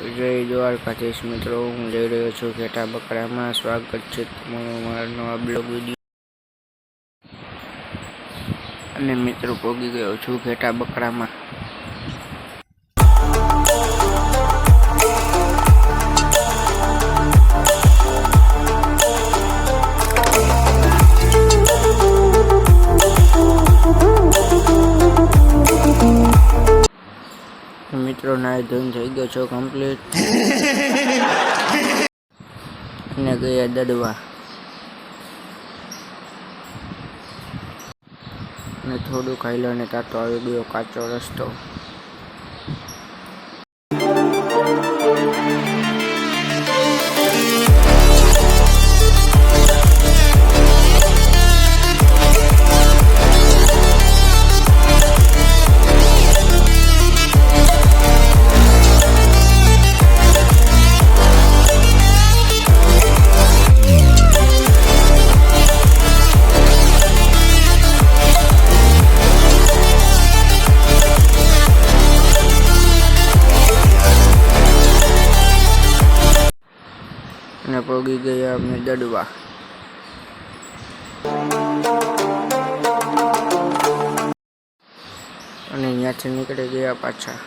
જય દ્વારકાધીશ મિત્રો, હું જઈ રહ્યો છું ઘેટા બકરામાં. સ્વાગત છે તમારું મારા નવા બ્લોગ વિડીયો. અને મિત્રો પહોંચી ગયો છું ઘેટા બકરામાં. મિત્રો નાઈ ધોઈને થઈ ગયો છો કમ્પ્લીટ અને ગયા દડવા અને થોડું ખાઈ લો અને તાતો આવી ગયો કાચો રસ્તો. અને પહોંચી ગયા અમે દડવા. અને અહીંયાથી નીકળી ગયા પાછા.